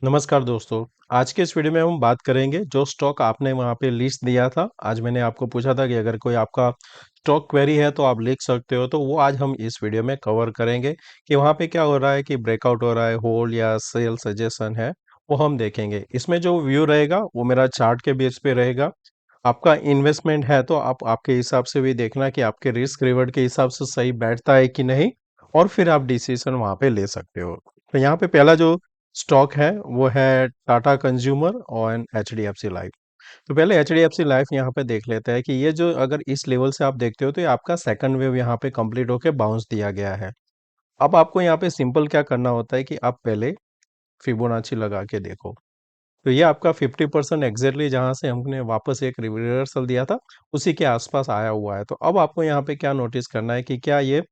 नमस्कार दोस्तों। आज के इस वीडियो में हम बात करेंगे जो स्टॉक आपने वहाँ पे लिस्ट दिया था। आज मैंने आपको पूछा था कि अगर कोई आपका स्टॉक क्वेरी है तो आप लिख सकते हो, तो वो आज हम इस वीडियो में कवर करेंगे कि वहाँ पे क्या हो रहा है, कि ब्रेकआउट हो रहा है, होल्ड या सेल सजेशन है, वो हम देखेंगे। इसमें जो व्यू रहेगा वो मेरा चार्ट के बेस पे रहेगा। आपका इन्वेस्टमेंट है तो आप आपके हिसाब से भी देखना कि आपके रिस्क रिवॉर्ड के हिसाब से सही बैठता है कि नहीं, और फिर आप डिसीजन वहाँ पे ले सकते हो। तो यहाँ पे पहला जो स्टॉक है वो है टाटा कंज्यूमर और एचडीएफसी लाइफ। तो पहले एचडीएफसी लाइफ यहाँ पे देख लेते हैं कि ये जो अगर इस लेवल से आप देखते हो तो ये आपका सेकंड वेव यहाँ पे कंप्लीट होके बाउंस दिया गया है। अब आपको यहाँ पे सिंपल क्या करना होता है कि आप पहले फिबोनाची लगा के देखो। तो ये आपका 50% एग्जैक्टली जहाँ से हमने वापस एक रिवर्सल दिया था उसी के आसपास आया हुआ है। तो अब आपको यहाँ पे क्या नोटिस करना है कि क्या ये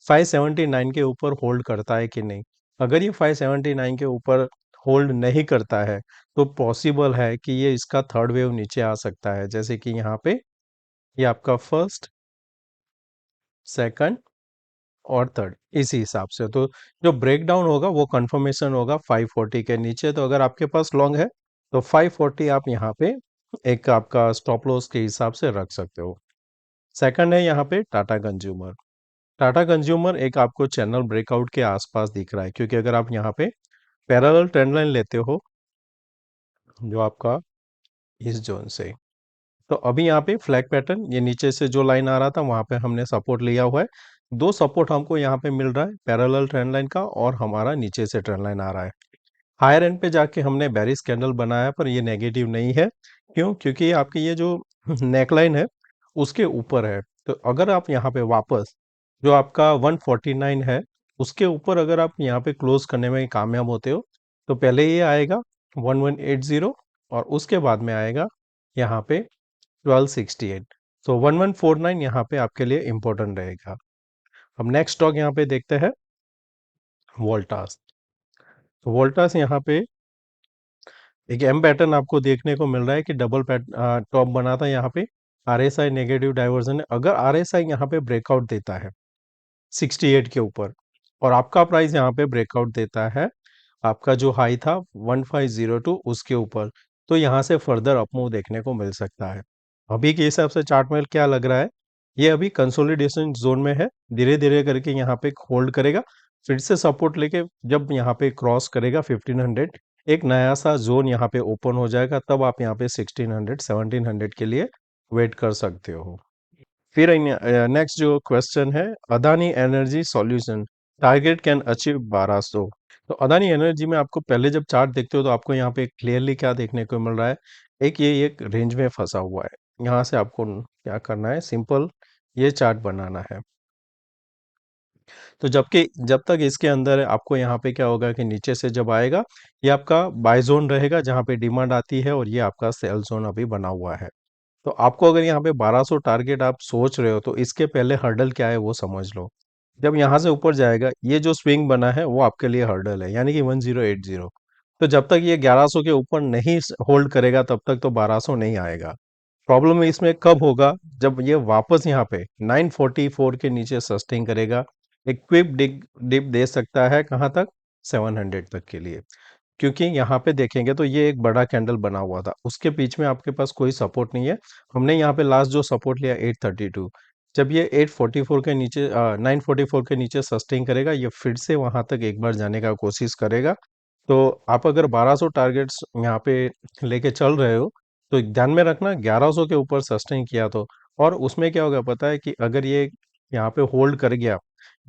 579 के ऊपर होल्ड करता है कि नहीं। अगर ये 579 के ऊपर होल्ड नहीं करता है तो पॉसिबल है कि ये इसका थर्ड वेव नीचे आ सकता है, जैसे कि यहाँ पे ये आपका फर्स्ट, सेकंड और थर्ड, इसी हिसाब से। तो जो ब्रेकडाउन होगा वो कंफर्मेशन होगा 540 के नीचे। तो अगर आपके पास लॉन्ग है तो 540 आप यहाँ पे एक आपका स्टॉप लॉस के हिसाब से रख सकते हो। सेकंड है यहाँ पे टाटा कंज्यूमर। टाटा कंज्यूमर एक आपको चैनल ब्रेकआउट के आसपास दिख रहा है, क्योंकि अगर आप यहाँ पे पैरेलल ट्रेंड लाइन लेते हो जो आपका इस जोन से, तो अभी यहाँ पे फ्लैग पैटर्न, ये नीचे से जो लाइन आ रहा था वहां पे हमने सपोर्ट लिया हुआ है। दो सपोर्ट हमको यहाँ पे मिल रहा है, पैरेलल ट्रेंड लाइन का और हमारा नीचे से ट्रेंड लाइन आ रहा है। हायर एंड पे जाके हमने बेरिश कैंडल बनाया पर ये नेगेटिव नहीं है। क्यों? क्योंकि ये आपकी ये जो नेकलाइन है उसके ऊपर है। तो अगर आप यहाँ पे वापस जो आपका 149 है उसके ऊपर अगर आप यहाँ पे क्लोज करने में कामयाब होते हो तो पहले ये आएगा 1180 और उसके बाद में आएगा यहाँ पे 1268। तो 1149 यहाँ पे आपके लिए इंपॉर्टेंट रहेगा। अब नेक्स्ट स्टॉक यहाँ पे देखते हैं वोल्टास। तो वोल्टास यहाँ पे एक एम पैटर्न आपको देखने को मिल रहा है कि डबल टॉप बना था यहाँ पे। आरएसआई नेगेटिव डाइवर्जन है। अगर आरएसआई यहाँ पे ब्रेकआउट देता है 68 के ऊपर और आपका प्राइस यहाँ पे ब्रेकआउट देता है आपका जो हाई था 1502 उसके ऊपर, तो यहाँ से फर्दर अपमूव देखने को मिल सकता है। अभी के हिसाब से चार्ट में क्या लग रहा है, ये अभी कंसोलिडेशन जोन में है, धीरे धीरे करके यहाँ पे होल्ड करेगा, फिर से सपोर्ट लेके जब यहाँ पे क्रॉस करेगा 1500 एक नया सा जोन यहाँ पे ओपन हो जाएगा, तब आप यहाँ पे 1600 1700 के लिए वेट कर सकते हो। फिर नेक्स्ट जो क्वेश्चन है, Adani energy solution target can achieve 1200। तो अदानी एनर्जी में आपको पहले जब चार्ट देखते हो तो आपको यहाँ पे क्लियरली क्या देखने को मिल रहा है, एक ये एक रेंज में फंसा हुआ है। यहाँ से आपको क्या करना है, सिंपल ये चार्ट बनाना है। तो जबकि जब तक इसके अंदर है, आपको यहाँ पे क्या होगा कि नीचे से जब आएगा ये आपका बाय जोन रहेगा जहाँ पे डिमांड आती है, और ये आपका सेल जोन अभी बना हुआ है। तो आपको अगर यहाँ पे 1200 टारगेट आप सोच रहे हो तो इसके पहले हर्डल क्या है वो समझ लो। जब यहाँ से ऊपर जाएगा ये जो स्विंग बना है वो आपके लिए हर्डल है, यानी कि 1080। तो जब तक ये 1100 के ऊपर नहीं होल्ड करेगा तब तक तो 1200 नहीं आएगा। प्रॉब्लम इसमें कब होगा, जब ये वापस यहाँ पे 944 के नीचे सस्टेन करेगा। एक क्विक डिप दे सकता है कहाँ तक, 700 तक के लिए। क्योंकि यहाँ पे देखेंगे तो ये एक बड़ा कैंडल बना हुआ था, उसके बीच में आपके पास कोई सपोर्ट नहीं है। हमने यहाँ पे लास्ट जो सपोर्ट लिया 832, जब ये 844 के नीचे 944 के नीचे सस्टेन करेगा ये फिर से वहां तक एक बार जाने का कोशिश करेगा। तो आप अगर 1200 टारगेट्स यहाँ पे लेके चल रहे हो तो ध्यान में रखना 1100 के ऊपर सस्टेन किया तो, और उसमें क्या होगा पता है कि अगर ये यहाँ पे होल्ड कर गया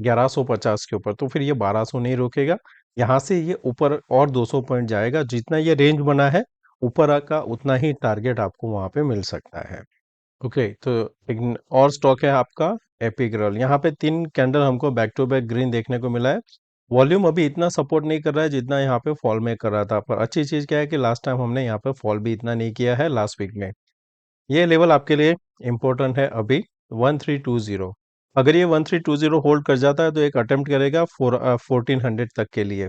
1150 के ऊपर तो फिर ये 1200 नहीं रोकेगा, यहाँ से ये ऊपर और 200 पॉइंट जाएगा। जितना ये रेंज बना है ऊपर का उतना ही टारगेट आपको वहां पे मिल सकता है। ओके, तो एक और स्टॉक है आपका एपिग्रल। यहाँ पे तीन कैंडल हमको बैक टू बैक ग्रीन देखने को मिला है। वॉल्यूम अभी इतना सपोर्ट नहीं कर रहा है जितना यहाँ पे फॉल में कर रहा था, पर अच्छी चीज क्या है कि लास्ट टाइम हमने यहाँ पे फॉल भी इतना नहीं किया है लास्ट वीक में। ये लेवल आपके लिए इम्पोर्टेंट है अभी 1320। अगर ये 1320 होल्ड कर जाता है तो एक अटेम्प्ट करेगा 1400 तक के लिए।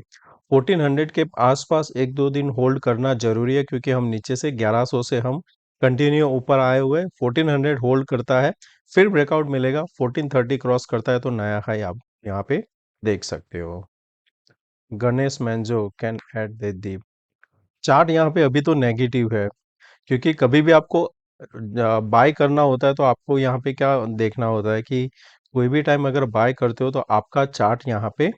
1400 के आसपास एक दो दिन होल्ड करना जरूरी है, क्योंकि हम नीचे से 1100 से हम कंटिन्यू ऊपर आए हुए। 1400 होल्ड करता है फिर ब्रेकआउट मिलेगा, 1430 क्रॉस करता है तो नया हाई आप यहाँ पे देख सकते हो। गणेश मैंजो can add the deep. Chart यहाँ पे अभी तो नेगेटिव है, क्योंकि कभी भी आपको बाय करना होता है तो आपको यहाँ पे क्या देखना होता है कि कोई भी टाइम अगर बाय करते हो तो आपका चार्ट यहाँ पे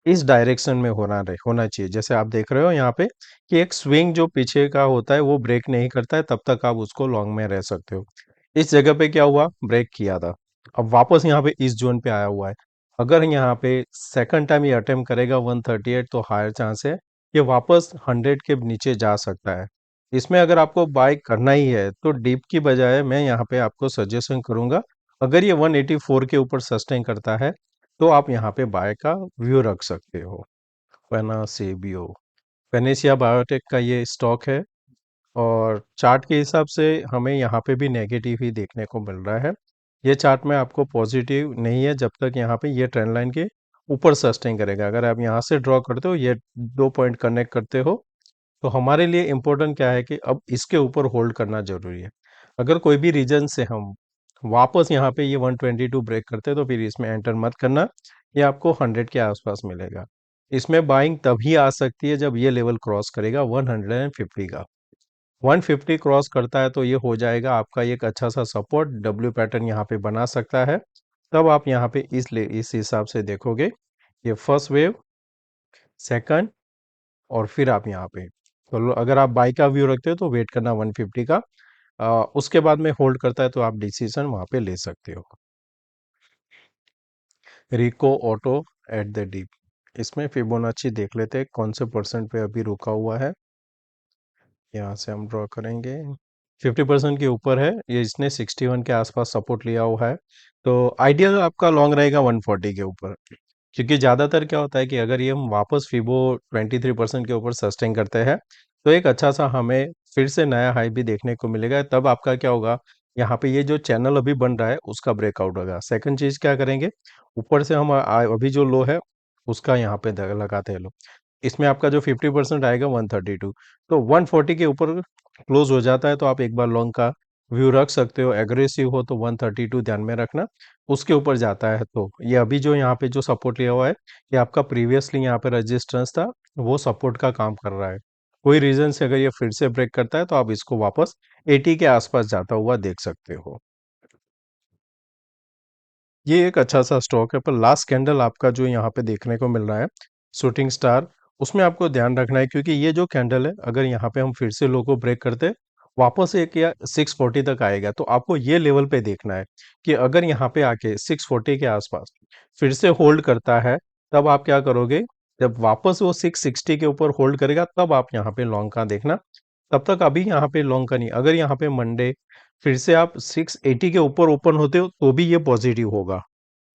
इस डायरेक्शन में होना चाहिए। जैसे आप देख रहे हो यहाँ पे कि एक स्विंग जो पीछे का होता है वो ब्रेक नहीं करता है, तब तक आप उसको लॉन्ग में रह सकते हो। इस जगह पे क्या हुआ, ब्रेक किया था, अब वापस यहाँ पे इस जोन पे आया हुआ है। अगर यहाँ पे सेकंड टाइम ये अटेम्प्ट करेगा 138, तो हायर चांस है ये वापस 100 के नीचे जा सकता है। इसमें अगर आपको बाय करना ही है तो डीप की बजाय मैं यहाँ पे आपको सजेशन करूंगा, अगर ये 184 के ऊपर सस्टेन करता है तो आप यहाँ पे बाय का व्यू रख सकते हो। पेनासेबियो, पेनेसिया बायोटेक का ये स्टॉक है, और चार्ट के हिसाब से हमें यहाँ पे भी नेगेटिव ही देखने को मिल रहा है। ये चार्ट में आपको पॉजिटिव नहीं है जब तक यहाँ पे ये ट्रेंड लाइन के ऊपर सस्टेन करेगा। अगर आप यहाँ से ड्रॉ करते हो, ये 2 पॉइंट कनेक्ट करते हो, तो हमारे लिए इम्पोर्टेंट क्या है कि अब इसके ऊपर होल्ड करना जरूरी है। अगर कोई भी रीजन से हम वापस यहाँ पे ये 122 ब्रेक करते हैं तो फिर इसमें एंटर मत करना, ये आपको 100 के आसपास मिलेगा। इसमें बाइंग तभी आ सकती है जब ये लेवल क्रॉस करेगा 150 का। 150 क्रॉस करता है तो ये हो जाएगा आपका एक अच्छा सा सपोर्ट, डब्ल्यू पैटर्न यहाँ पे बना सकता है। तब आप यहाँ पे इस हिसाब से देखोगे, ये फर्स्ट वेव, सेकंड, और फिर आप यहाँ पे, तो अगर आप बाई का व्यू रखते हो तो वेट करना 150 का। उसके बाद में होल्ड करता है तो आप डिसीजन वहाँ पे ले सकते हो। रिको ऑटो एट द डीप, इसमें फिबोनाची देख लेते हैं कौन से परसेंट पे अभी रुका हुआ है। यहाँ से हम ड्रॉ करेंगे, 50% के ऊपर है ये, इसने 61 के आसपास सपोर्ट लिया हुआ है। तो आइडियल आपका लॉन्ग रहेगा 140 के ऊपर, क्योंकि ज़्यादातर क्या होता है कि अगर ये हम वापस फिबो 23% के ऊपर सस्टेन करते हैं तो एक अच्छा सा हमें फिर से नया हाई भी देखने को मिलेगा। तब आपका क्या होगा, यहाँ पे ये जो चैनल अभी बन रहा है उसका ब्रेकआउट होगा। सेकंड चीज क्या करेंगे, ऊपर से हम अभी जो लो है उसका यहाँ पे लगाते हैं लो। इसमें आपका जो 50% आएगा 132, तो 140 के ऊपर क्लोज हो जाता है तो आप एक बार लॉन्ग का व्यू रख सकते हो। एग्रेसिव हो तो 132 ध्यान में रखना, उसके ऊपर जाता है तो ये अभी जो यहाँ पे जो सपोर्ट लिया हुआ है, ये आपका प्रीवियसली यहाँ पे रेजिस्टेंस था, वो सपोर्ट का काम कर रहा है। कोई रीजन से अगर ये फिर से ब्रेक करता है तो आप इसको वापस 80 के आसपास जाता हुआ देख सकते हो। ये एक अच्छा सा स्टॉक है, पर लास्ट कैंडल आपका जो यहाँ पे देखने को मिल रहा है, शूटिंग स्टार, उसमें आपको ध्यान रखना है, क्योंकि ये जो कैंडल है अगर यहाँ पे हम फिर से लो को ब्रेक करते वापस एक या 640 तक आएगा, तो आपको ये लेवल पे देखना है कि अगर यहाँ पे आके 640 के आसपास फिर से होल्ड करता है, तब आप क्या करोगे, जब वापस वो 660 के ऊपर होल्ड करेगा तब आप यहाँ पे लॉन्ग का देखना। तब तक अभी यहाँ पे लॉन्ग का नहीं। अगर यहाँ पे मंडे फिर से आप 680 के ऊपर ओपन होते हो तो भी ये पॉजिटिव होगा।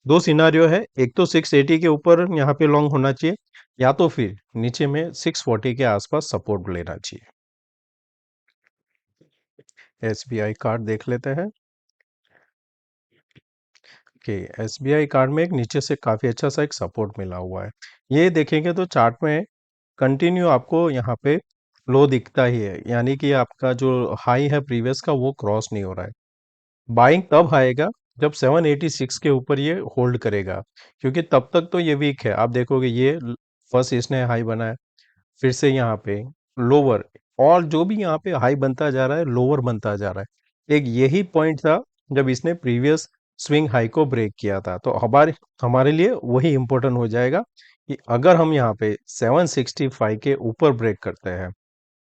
दो सिनारियो है, एक तो 680 के ऊपर यहाँ पे लॉन्ग होना चाहिए, या तो फिर नीचे में 640 के आसपास सपोर्ट लेना चाहिए। एसबीआई कार्ड देख लेते हैं कि एसबीआई कार्ड में एक नीचे से काफी अच्छा सा एक सपोर्ट मिला हुआ है। ये देखेंगे तो चार्ट में कंटिन्यू आपको यहाँ पे लो दिखता ही है, यानी कि आपका जो हाई है प्रीवियस का वो क्रॉस नहीं हो रहा है। बाइंग तब आएगा जब 786 के ऊपर ये होल्ड करेगा, क्योंकि तब तक तो ये वीक है। आप देखोगे ये फर्स्ट इसने हाई बनाया, फिर से यहाँ पे लोअर, और जो भी यहाँ पे हाई बनता जा रहा है लोअर बनता जा रहा है। एक यही पॉइंट था जब इसने प्रीवियस स्विंग हाई को ब्रेक किया था, तो हमारे हमारे लिए वही इंपॉर्टेंट हो जाएगा कि अगर हम यहाँ पे 765 के ऊपर ब्रेक करते हैं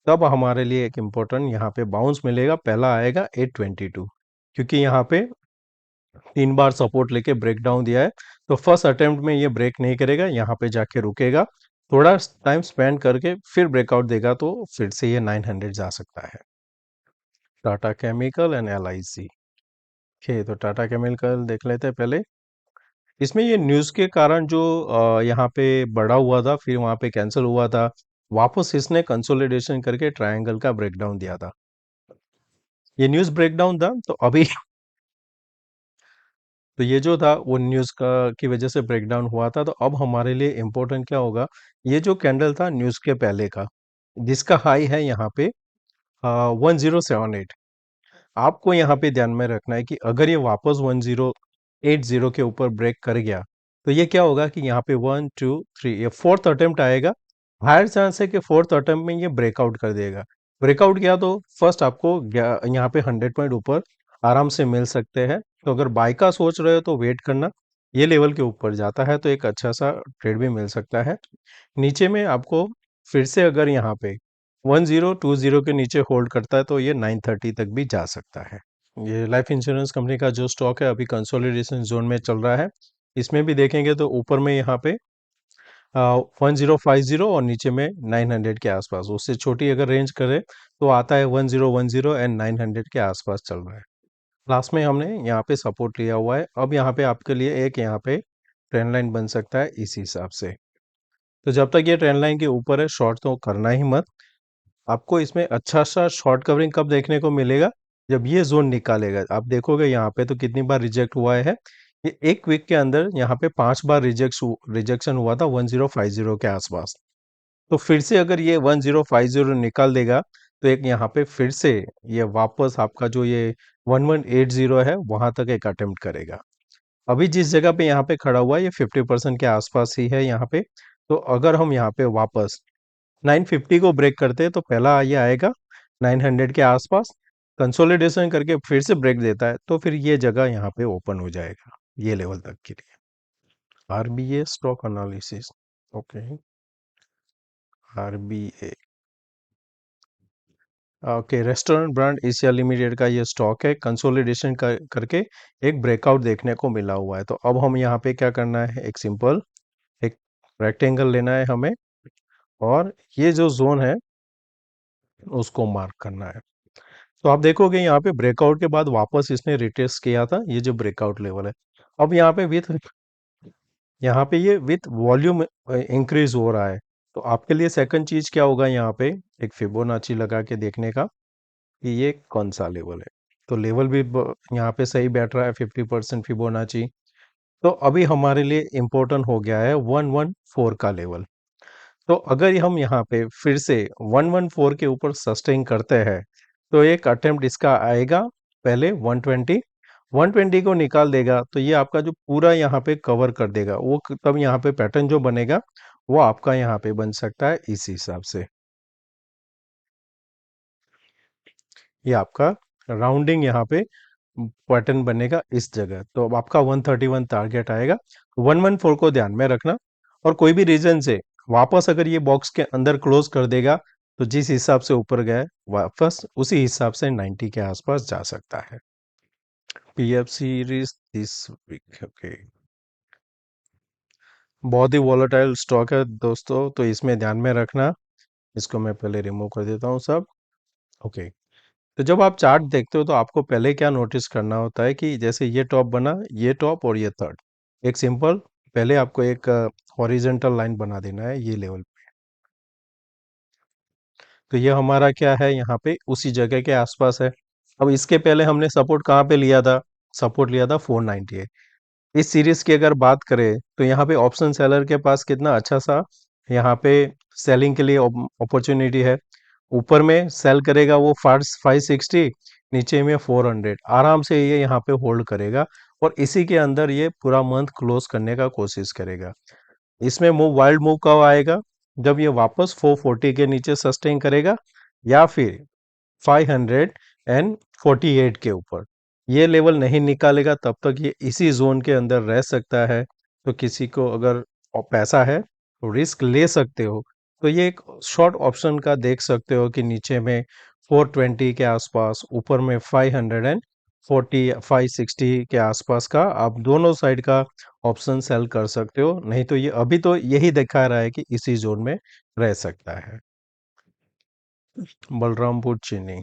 तब हमारे लिए एक इम्पोर्टेंट यहाँ पे बाउंस मिलेगा। पहला आएगा 822, क्योंकि यहाँ पे 3 बार सपोर्ट लेके ब्रेक डाउन दिया है, तो फर्स्ट अटेम्प्ट में ये ब्रेक नहीं करेगा, यहाँ पे जाके रुकेगा, थोड़ा टाइम स्पेंड करके फिर ब्रेकआउट देगा तो फिर से ये 900 जा सकता है। टाटा केमिकल एंड एलआईसी, ठीक है, तो टाटा केमिकल देख लेते हैं पहले। इसमें ये न्यूज़ के कारण जो यहाँ पे बढ़ा हुआ था फिर वहाँ पे कैंसिल हुआ था, वापस इसने कंसोलिडेशन करके ट्रायंगल का ब्रेकडाउन दिया था। ये न्यूज़ ब्रेकडाउन था तो अभी तो ये जो था वो न्यूज़ का की वजह से ब्रेकडाउन हुआ था। तो अब हमारे लिए इम्पोर्टेंट क्या होगा, ये जो कैंडल था न्यूज़ के पहले का, जिसका हाई है यहाँ पे 1078, आपको यहाँ पे ध्यान में रखना है कि अगर ये वापस 1080 के ऊपर ब्रेक कर गया तो ये क्या होगा कि यहाँ पे 1 2 3 ये फोर्थ अटेम्प्ट आएगा हायर चांस है कि फोर्थ अटेम्प्ट में ये ब्रेकआउट कर देगा। ब्रेकआउट किया तो फर्स्ट आपको यहाँ पे 100 पॉइंट ऊपर आराम से मिल सकते हैं। तो अगर बाय का सोच रहे हो तो वेट करना, ये लेवल के ऊपर जाता है तो एक अच्छा सा ट्रेड भी मिल सकता है। नीचे में आपको फिर से अगर यहाँ पे 1020 के नीचे होल्ड करता है तो ये 930 तक भी जा सकता है। ये लाइफ इंश्योरेंस कंपनी का जो स्टॉक है अभी कंसोलिडेशन जोन में चल रहा है। इसमें भी देखेंगे तो ऊपर में यहाँ पे 1050 और नीचे में 900 के आसपास, उससे छोटी अगर रेंज करे तो आता है 1010 एंड 900 के आसपास चल रहा है। लास्ट में हमने यहाँ पे सपोर्ट लिया हुआ है। अब यहाँ पे आपके लिए एक यहाँ पे ट्रेंड लाइन बन सकता है इस हिसाब से। तो जब तक ये ट्रेंड लाइन के ऊपर है शॉर्ट तो करना ही मत। आपको इसमें अच्छा सा शॉर्ट कवरिंग कब देखने को मिलेगा, जब ये जोन निकालेगा। आप देखोगे यहाँ पे तो कितनी बार रिजेक्ट हुआ है, ये एक वीक के अंदर यहाँ पे 5 बार रिजेक्शन हुआ था 1050 के आसपास। तो फिर से अगर ये 1050 निकाल देगा तो एक यहाँ पे फिर से ये वापस आपका जो ये 1180 है वहां तक एक अटेम्प्ट करेगा। अभी जिस जगह पे यहाँ पे खड़ा हुआ है ये 50% के आसपास ही है यहाँ पे। तो अगर हम यहाँ पे वापस 950 को ब्रेक करते हैं तो पहला ये आएगा 900 के आसपास, कंसोलिडेशन करके फिर से ब्रेक देता है तो फिर ये जगह यहाँ पे ओपन हो जाएगा ये लेवल तक के लिए। RBA stock analysis, okay, RBA, okay, restaurant brand Asia limited का ये स्टॉक है, कंसोलिडेशन करके एक ब्रेकआउट देखने को मिला हुआ है। तो अब हम यहाँ पे क्या करना है, एक सिंपल एक रेक्टेंगल लेना है हमें और ये जो जोन है उसको मार्क करना है। तो आप देखोगे यहाँ पे ब्रेकआउट के बाद वापस इसने रिटेस्ट किया था ये जो ब्रेकआउट लेवल है। अब यहाँ पे ये विथ वॉल्यूम इंक्रीज हो रहा है। तो आपके लिए सेकंड चीज क्या होगा, यहाँ पे एक फिबोनाची लगा के देखने का कि ये कौन सा लेवल है। तो लेवल भी यहाँ पे सही बैठ रहा है 50% फिबोनाची। तो अभी हमारे लिए इम्पोर्टेंट हो गया है 114 का लेवल। तो अगर हम यहाँ पे फिर से 114 के ऊपर सस्टेन करते हैं तो एक अटेम्प्ट इसका आएगा पहले 120, 120 को निकाल देगा तो ये आपका जो पूरा यहाँ पे कवर कर देगा वो तब यहाँ पे पैटर्न जो बनेगा वो आपका यहाँ पे बन सकता है इस हिसाब से। ये आपका राउंडिंग यहाँ पे पैटर्न बनेगा इस जगह। तो अब आपका 131 टारगेट आएगा, 114 को ध्यान में रखना। और कोई भी रीजन से वापस अगर ये बॉक्स के अंदर क्लोज कर देगा तो जिस हिसाब से ऊपर गया है, वापस उसी हिसाब से 90 के आसपास जा सकता है। PF series this week, okay, बहुत ही वॉलेटाइल स्टॉक है दोस्तों, तो इसमें ध्यान में रखना। इसको मैं पहले रिमूव कर देता हूँ सब, ओके। तो जब आप चार्ट देखते हो तो आपको पहले क्या नोटिस करना होता है कि जैसे ये टॉप बना, ये टॉप और ये थर्ड, एक सिंपल पहले आपको एक हॉरिजेंटल लाइन बना देना है ये लेवल पे। तो ये हमारा क्या है, यहाँ पे उसी जगह के आसपास है। अब इसके पहले हमने सपोर्ट कहाँ पे लिया था, सपोर्ट लिया था 498। इस सीरीज की अगर बात करें तो यहाँ पे ऑप्शन सेलर के पास कितना अच्छा सा यहाँ पे सेलिंग के लिए अपॉर्चुनिटी है। ऊपर में सेल करेगा वो 560, नीचे में 400, आराम से ये यहाँ पे होल्ड करेगा और इसी के अंदर ये पूरा मंथ क्लोज करने का कोशिश करेगा। इसमें मूव वाइल्ड मूव कब आएगा, जब ये वापस 440 के नीचे सस्टेन करेगा या फिर 548 के ऊपर ये लेवल नहीं निकालेगा, तब तक ये इसी जोन के अंदर रह सकता है। तो किसी को अगर पैसा है तो रिस्क ले सकते हो। तो ये एक शॉर्ट ऑप्शन का देख सकते हो कि नीचे में 420 के आसपास, ऊपर में 540 560 के आसपास का आप दोनों साइड का ऑप्शन सेल कर सकते हो। नहीं तो ये अभी तो यही दिखा रहा है कि इसी जोन में रह सकता है। बलरामपुर चीनी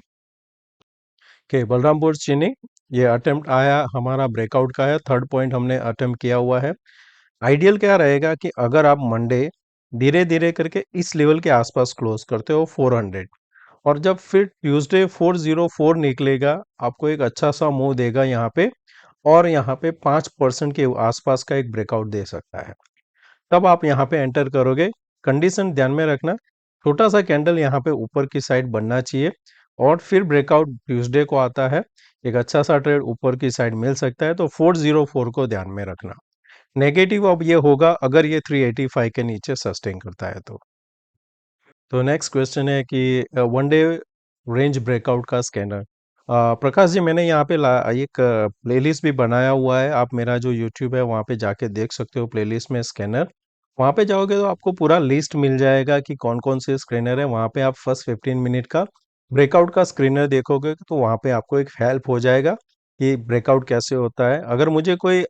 के, बलरामपुर चीनी, ये अटेम्प्ट आया हमारा ब्रेकआउट का है, थर्ड पॉइंट हमने अटेम्प्ट किया हुआ है। आइडियल क्या रहेगा कि अगर आप मंडे धीरे धीरे करके इस लेवल के आसपास क्लोज करते हो 400, और जब फिर ट्यूसडे 404 निकलेगा आपको एक अच्छा सा मूव देगा यहाँ पे, और यहाँ पे 5% के आसपास का एक ब्रेकआउट दे सकता है। तब आप यहाँ पे एंटर करोगे। कंडीशन ध्यान में रखना, छोटा सा कैंडल यहाँ पे ऊपर की साइड बनना चाहिए और फिर ब्रेकआउट ट्यूसडे को आता है, एक अच्छा सा ट्रेड ऊपर की साइड मिल सकता है। तो 404 को ध्यान में रखना। नेगेटिव अब ये होगा अगर ये 385 के नीचे सस्टेन करता है तो। तो नेक्स्ट क्वेश्चन है कि वन डे रेंज ब्रेकआउट का स्कैनर। प्रकाश जी, मैंने यहाँ पे एक प्लेलिस्ट भी बनाया हुआ है। आप मेरा जो यूट्यूब है वहाँ पे जाके देख सकते हो, प्लेलिस्ट में स्कैनर। वहाँ पे जाओगे तो आपको पूरा लिस्ट मिल जाएगा कि कौन कौन से स्कैनर है। वहाँ पे आप फर्स्ट 15 मिनट का ब्रेकआउट का स्क्रीनर देखोगे तो वहाँ पे आपको एक हेल्प हो जाएगा कि ब्रेकआउट कैसे होता है। अगर मुझे कोई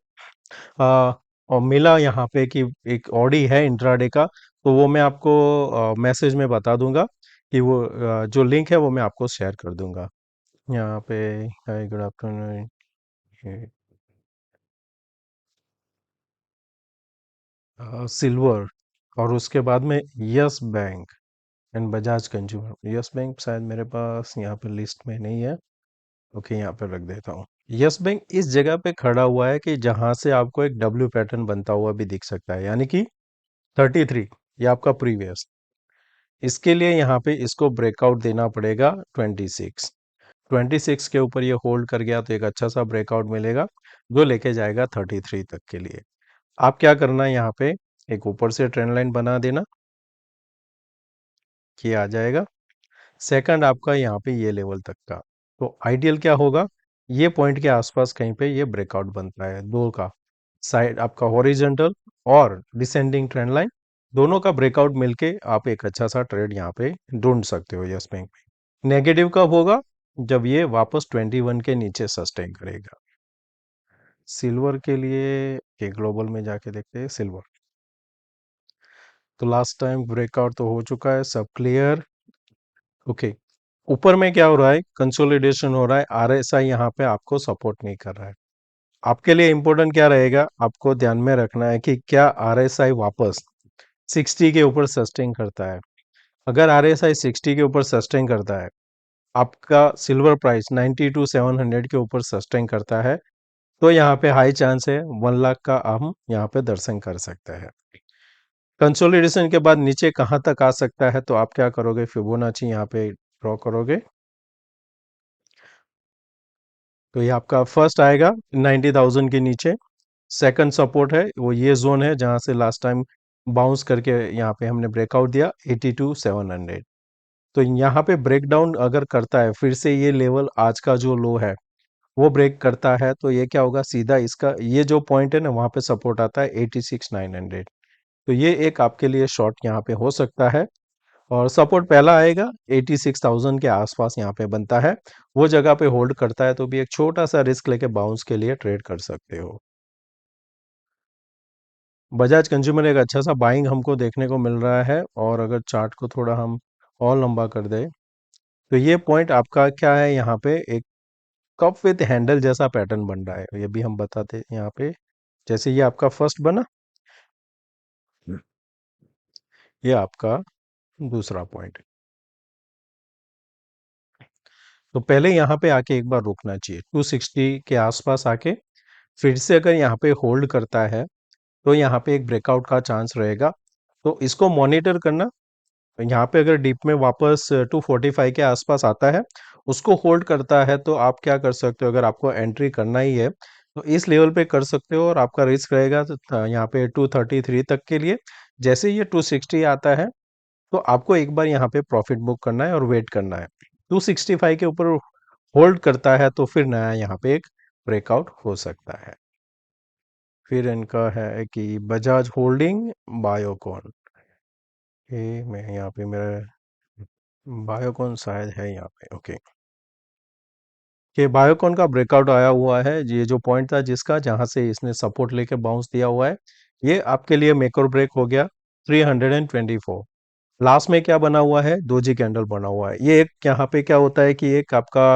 और मिला यहाँ पे कि एक ऑडी है इंट्राडे का, तो वो मैं आपको मैसेज में बता दूंगा कि वो जो लिंक है वो मैं आपको शेयर कर दूंगा। यहाँ पे हाय गुड आफ्टरनून, सिल्वर, और उसके बाद में yes bank and Bajaj consumer. Yes bank शायद मेरे पास यहाँ पे लिस्ट में नहीं है। ओके, यहाँ पे रख देता हूँ। यस बैंक इस जगह पे खड़ा हुआ है कि जहां से आपको एक डब्ल्यू पैटर्न बनता हुआ भी दिख सकता है, यानी कि 33, ये आपका प्रीवियस। इसके लिए यहाँ पे इसको ब्रेकआउट देना पड़ेगा 26। 26 के ऊपर ये होल्ड कर गया तो एक अच्छा सा ब्रेकआउट मिलेगा जो लेके जाएगा 33 तक के लिए। आप क्या करना है, यहाँ पे एक ऊपर से ट्रेंड लाइन बना देना कि आ जाएगा। सेकंड आपका यहाँ पे ये लेवल तक का, तो आइडियल क्या होगा, ये पॉइंट के आसपास कहीं पे ये ब्रेकआउट बनता है दो का, साइड आपका हॉरिजॉन्टल और डिसेंडिंग ट्रेंड लाइन, दोनों का ब्रेकआउट मिलके आप एक अच्छा सा ट्रेड यहाँ पे ढूंढ सकते हो यस बैंक में। नेगेटिव कब होगा, जब ये वापस 21 के नीचे सस्टेन करेगा। सिल्वर के लिए ये ग्लोबल में जाके देखते हैं सिल्वर। तो लास्ट टाइम ब्रेकआउट तो हो चुका है, सब क्लियर। ओके, ऊपर में क्या हो रहा है, कंसोलिडेशन हो रहा है। आरएसआई यहाँ पे आपको सपोर्ट नहीं कर रहा है। आपके लिए इंपॉर्टेंट क्या रहेगा, आपको ध्यान में रखना है कि क्या आरएसआई वापस 60 के ऊपर सस्टेन करता है। अगर आरएसआई 60 के ऊपर सस्टेन करता है, आपका सिल्वर प्राइस 90 टू 700 के ऊपर सस्टेन करता है, तो यहाँ पे हाई चांस है 1 लाख का हम यहाँ पे दर्शन कर सकते हैं। कंसोलिडेशन के बाद नीचे कहाँ तक आ सकता है, तो आप क्या करोगे, फिबोनाची यहाँ पे ड्रॉ करोगे। तो ये आपका फर्स्ट आएगा 90,000 के नीचे। सेकंड सपोर्ट है वो ये जोन है जहां से लास्ट टाइम बाउंस करके यहाँ पे हमने ब्रेकआउट दिया 82,700। तो यहाँ पे ब्रेकडाउन अगर करता है फिर से ये लेवल, आज का जो लो है वो ब्रेक करता है, तो ये क्या होगा, सीधा इसका ये जो पॉइंट है ना वहां पे सपोर्ट आता है 86,900। तो ये एक आपके लिए शॉर्ट यहाँ पे हो सकता है। और सपोर्ट पहला आएगा 86,000 के आसपास यहाँ पे बनता है, वो जगह पे होल्ड करता है तो भी एक छोटा सा रिस्क लेके बाउंस के लिए ट्रेड कर सकते हो। बजाज कंज्यूमर एक अच्छा सा बाइंग हमको देखने को मिल रहा है, और अगर चार्ट को थोड़ा हम और लंबा कर दें तो ये पॉइंट आपका क्या है, यहाँ पे एक कप विथ हैंडल जैसा पैटर्न बन रहा है, ये भी हम बताते हैं यहाँ पे। जैसे ये आपका फर्स्ट बना, ये आपका दूसरा पॉइंट। तो पहले यहाँ पे आके एक बार रुकना चाहिए 260 के आसपास आके, फिर से अगर यहाँ पे होल्ड करता है तो यहाँ पे एक ब्रेकआउट का चांस रहेगा। तो इसको मॉनिटर करना। यहाँ पे अगर डीप में वापस 245 के आसपास आता है, उसको होल्ड करता है, तो आप क्या कर सकते हो, अगर आपको एंट्री करना ही है तो इस लेवल पे कर सकते हो, और आपका रिस्क रहेगा तो यहाँ पे 233 तक के लिए। जैसे ये 260 आता है तो आपको एक बार यहाँ पे प्रॉफिट बुक करना है और वेट करना है। 265 के ऊपर होल्ड करता है तो फिर नया यहाँ पे एक ब्रेकआउट हो सकता है। फिर इनका है कि बजाज होल्डिंग, बायोकॉन। ये मैं यहाँ पे मेरा बायोकॉन शायद है यहाँ पे। ओके, कि बायोकॉन का ब्रेकआउट आया हुआ है, ये जो पॉइंट था जिसका जहां से इसने सपोर्ट लेके बाउंस दिया हुआ है, ये आपके लिए मेक और ब्रेक हो गया 324। लास्ट में क्या बना हुआ है, दोजी कैंडल बना हुआ है। ये एक यहाँ पे क्या होता है कि एक आपका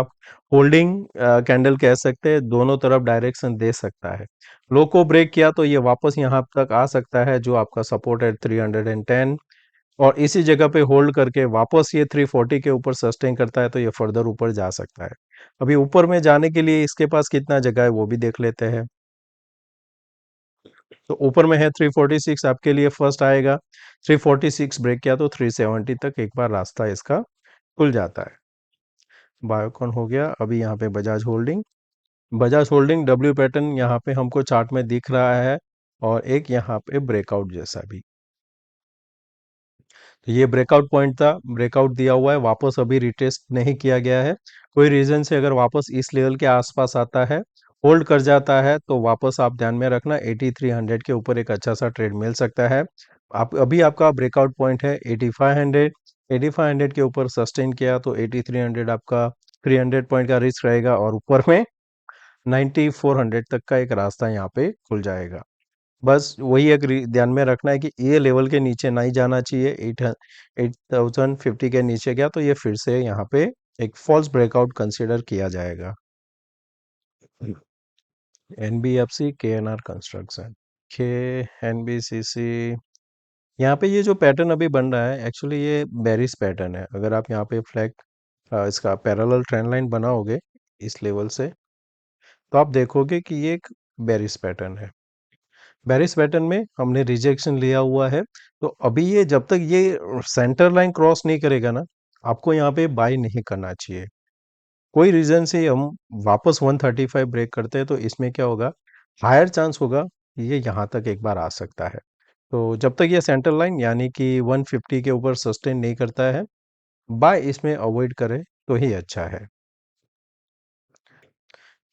होल्डिंग कैंडल कह सकते हैं, दोनों तरफ डायरेक्शन दे सकता है। लो को ब्रेक किया तो ये वापस यहाँ तक आ सकता है जो आपका सपोर्ट है 310, और इसी जगह पे होल्ड करके वापस ये 340 के ऊपर सस्टेन करता है तो ये फर्दर ऊपर जा सकता है। अभी ऊपर में जाने के लिए इसके पास कितना जगह है वो भी देख लेते हैं। तो ऊपर में है 346, आपके लिए फर्स्ट आएगा। 346 ब्रेक किया तो 370 तक एक बार रास्ता इसका खुल जाता है। बायोकॉन हो गया। अभी यहाँ पे Bajaj holding, Bajaj holding W pattern यहाँ पे हमको चार्ट में दिख रहा है, और एक यहाँ पे ब्रेकआउट जैसा भी। ये ब्रेकआउट पॉइंट था, ब्रेकआउट दिया हुआ है, वापस अभी रिटेस्ट नहीं किया गया है। कोई रीजन से अगर वापस इस लेवल के आसपास आता है, होल्ड कर जाता है, तो वापस आप ध्यान में रखना 8300 के ऊपर एक अच्छा सा ट्रेड मिल सकता है। आप अभी आपका ब्रेकआउट पॉइंट है 8500, 8500 के ऊपर सस्टेन किया तो 8300 आपका 300 पॉइंट का रिस्क रहेगा, और ऊपर में 9400 तक का एक रास्ता यहाँ पे खुल जाएगा। बस वही एक ध्यान में रखना है कि ये लेवल के नीचे नहीं जाना चाहिए। 8050 के नीचे गया तो ये फिर से यहाँ पे एक फॉल्स ब्रेकआउट कंसीडर किया जाएगा। एनबीएफसी, केएनआर कंस्ट्रक्शन, के एनबीसीसी, यहाँ पे ये जो पैटर्न अभी बन रहा है एक्चुअली ये बेरिश पैटर्न है। अगर आप यहाँ पे फ्लैग इसका पैरेलल ट्रेंड लाइन बनाओगे इस लेवल से, तो आप देखोगे कि ये एक बेरिश पैटर्न है। बेरिश पैटर्न में हमने रिजेक्शन लिया हुआ है, तो अभी ये जब तक ये सेंटर लाइन क्रॉस नहीं करेगा ना, आपको यहाँ पे बाय नहीं करना चाहिए। कोई रीजन से हम वापस 135 ब्रेक करते हैं तो इसमें क्या होगा, हायर चांस होगा कि ये यहाँ तक एक बार आ सकता है। तो जब तक ये सेंटर लाइन यानी कि 150 के ऊपर सस्टेन नहीं करता है, बाय इसमें अवॉइड करें तो ही अच्छा है।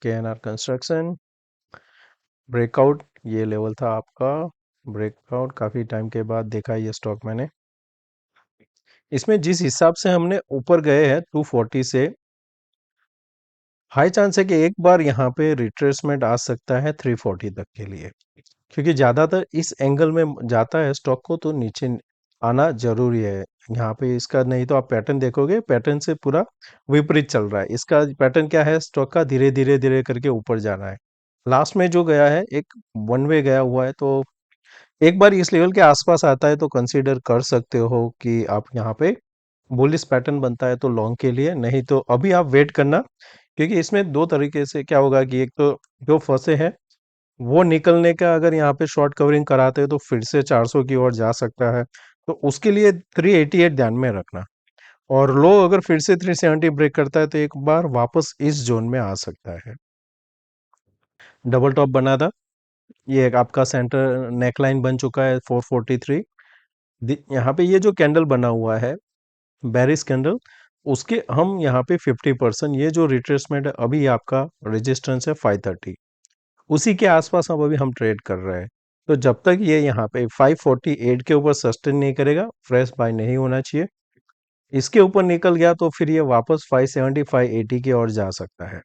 केएनआर कंस्ट्रक्शन ब्रेकआउट, ये लेवल था आपका ब्रेकआउट, काफी टाइम के बाद देखा ये स्टॉक मैंने। इसमें जिस हिसाब से हमने ऊपर गए हैं 240 से, हाई चांस है कि एक बार यहाँ पे रिट्रेसमेंट आ सकता है 340 तक के लिए, क्योंकि ज्यादातर इस एंगल में जाता है स्टॉक को तो नीचे आना जरूरी है। यहाँ पे इसका नहीं तो आप पैटर्न देखोगे, पैटर्न से पूरा विपरीत चल रहा है। इसका पैटर्न क्या है, स्टॉक का धीरे धीरे धीरे करके ऊपर जाना है। लास्ट में जो गया है एक वन वे गया हुआ है, तो एक बार इस लेवल के आसपास आता है तो कंसीडर कर सकते हो कि आप यहाँ पे बुलिश पैटर्न बनता है तो लॉन्ग के लिए, नहीं तो अभी आप वेट करना। क्योंकि इसमें दो तरीके से क्या होगा कि एक तो जो फंसे हैं वो निकलने का, अगर यहाँ पे शॉर्ट कवरिंग कराते हैं तो फिर से 400 की ओर जा सकता है, तो उसके लिए 388 ध्यान में रखना। और लो अगर फिर से 370 ब्रेक करता है तो एक बार वापस इस जोन में आ सकता है। डबल टॉप बना था, ये एक आपका सेंटर नेकलाइन बन चुका है 443। यहाँ पे ये जो कैंडल बना हुआ है बेरिश कैंडल, उसके हम यहाँ पे 50%, ये जो रिट्रेसमेंट है अभी आपका रेजिस्टेंस है 530, उसी के आसपास अब अभी हम ट्रेड कर रहे हैं। तो जब तक ये यहाँ पे 548 के ऊपर सस्टेन नहीं करेगा, फ्रेश बाय नहीं होना चाहिए। इसके ऊपर निकल गया तो फिर ये वापस 570 580 की ओर जा सकता है।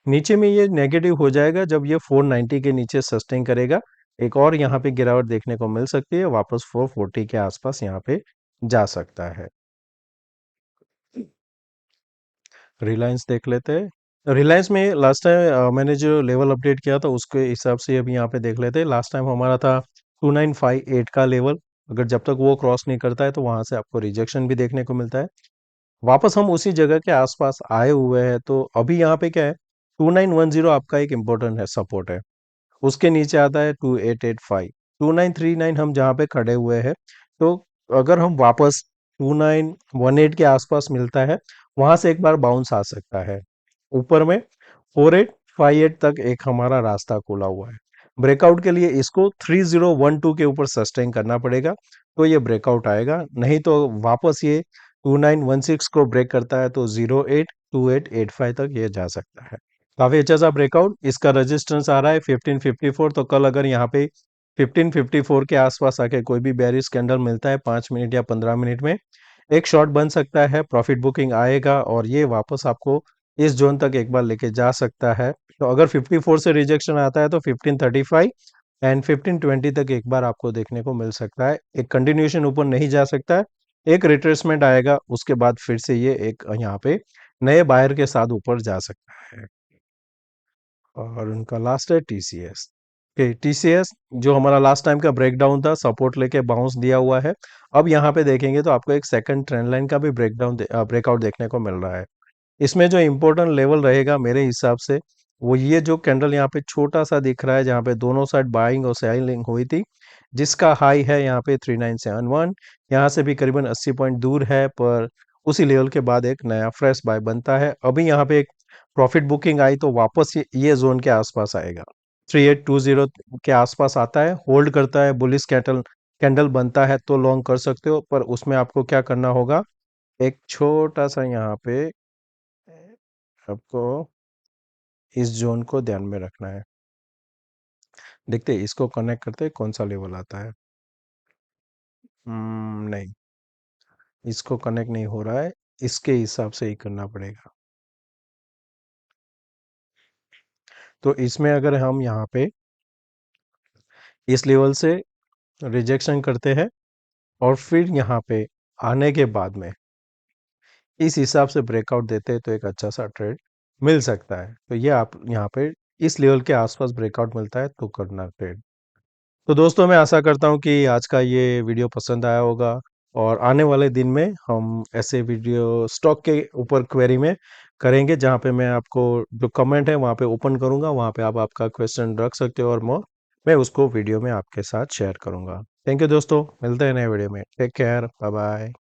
नीचे में ये नेगेटिव हो जाएगा जब ये 490 के नीचे सस्टेन करेगा, एक और यहाँ पे गिरावट देखने को मिल सकती है, वापस 440 के आसपास यहाँ पे जा सकता है। रिलायंस देख लेते हैं। रिलायंस में लास्ट टाइम मैंने जो लेवल अपडेट किया था उसके हिसाब से अभी यहाँ पे देख लेते हैं। लास्ट टाइम हमारा था 2958 का लेवल, अगर जब तक वो क्रॉस नहीं करता है तो वहां से आपको रिजेक्शन भी देखने को मिलता है। वापस हम उसी जगह के आसपास आए हुए हैं, तो अभी यहाँ पे क्या है, 2910 आपका एक इम्पोर्टेंट है सपोर्ट है। उसके नीचे आता है 2885, 2939 हम जहाँ पे खड़े हुए हैं। तो अगर हम वापस 2918 के आसपास मिलता है, वहां से एक बार बाउंस आ सकता है। ऊपर में 4858 तक एक हमारा रास्ता खुला हुआ है। ब्रेकआउट के लिए इसको 3012 के ऊपर सस्टेन करना पड़ेगा, तो ये ब्रेकआउट आएगा। नहीं तो वापस ये 2916 को ब्रेक करता है तो 082885 तक ये जा सकता है। काफी अच्छा सा ब्रेकआउट। इसका रेजिस्टेंस आ रहा है 1554, तो कल अगर यहाँ पे 1554 के आसपास आके कोई भी बेरिश कैंडल मिलता है 5 मिनट या 15 मिनट में, एक शॉट बन सकता है, प्रॉफिट बुकिंग आएगा और ये वापस आपको इस जोन तक एक बार लेके जा सकता है। तो अगर 54 से रिजेक्शन आता है तो 1535 एंड 1520 तक एक बार आपको देखने को मिल सकता है। एक कंटिन्यूशन ऊपर नहीं जा सकता है, एक रिट्रेसमेंट आएगा, उसके बाद फिर से ये एक यहाँ पे नए बायर के साथ ऊपर जा सकता है। और उनका लास्ट है टीसीएस। टीसीएस जो हमारा लास्ट टाइम का ब्रेकडाउन था, सपोर्ट लेके बाउंस दिया हुआ है। अब यहाँ पे देखेंगे तो आपको एक सेकंड ट्रेंड लाइन का भी ब्रेकआउट देखने को मिल रहा है। इसमें जो इम्पोर्टेंट लेवल रहेगा मेरे हिसाब से, वो ये जो कैंडल यहाँ पे छोटा सा दिख रहा है जहाँ पे दोनों साइड बाइंग और सेलिंग हुई थी, जिसका हाई है यहाँ पे 3971, यहाँ से भी करीबन 80 पॉइंट दूर है, पर उसी लेवल के बाद एक नया फ्रेश बाय बनता है। अभी यहाँ पे एक प्रॉफिट बुकिंग आई तो वापस ये जोन के आसपास आएगा, 3820 के आसपास आता है, होल्ड करता है, बुलिश कैंडल कैंडल बनता है तो लॉन्ग कर सकते हो, पर उसमें आपको क्या करना होगा, एक छोटा सा यहाँ पे आपको इस जोन को ध्यान में रखना है। देखते हैं इसको कनेक्ट करते हैं कौन सा लेवल आता है। नहीं, इसको कनेक्ट नहीं हो रहा है, इसके हिसाब से ही करना पड़ेगा। तो इसमें अगर हम यहाँ पे इस लेवल से रिजेक्शन करते हैं और फिर यहाँ पे आने के बाद में इस हिसाब से ब्रेकआउट देते हैं तो एक अच्छा सा ट्रेड मिल सकता है। तो ये आप यहाँ पे इस लेवल के आसपास ब्रेकआउट मिलता है तो करना ट्रेड। तो दोस्तों मैं आशा करता हूँ कि आज का ये वीडियो पसंद आया होगा, और आने वाले दिन में हम ऐसे वीडियो स्टॉक के ऊपर क्वेरी में करेंगे, जहाँ पे मैं आपको जो कमेंट है वहाँ पे ओपन करूँगा, वहाँ पे आप आपका क्वेश्चन रख सकते हो और मैं उसको वीडियो में आपके साथ शेयर करूँगा। थैंक यू दोस्तों, मिलते हैं नए वीडियो में। Take care, bye bye.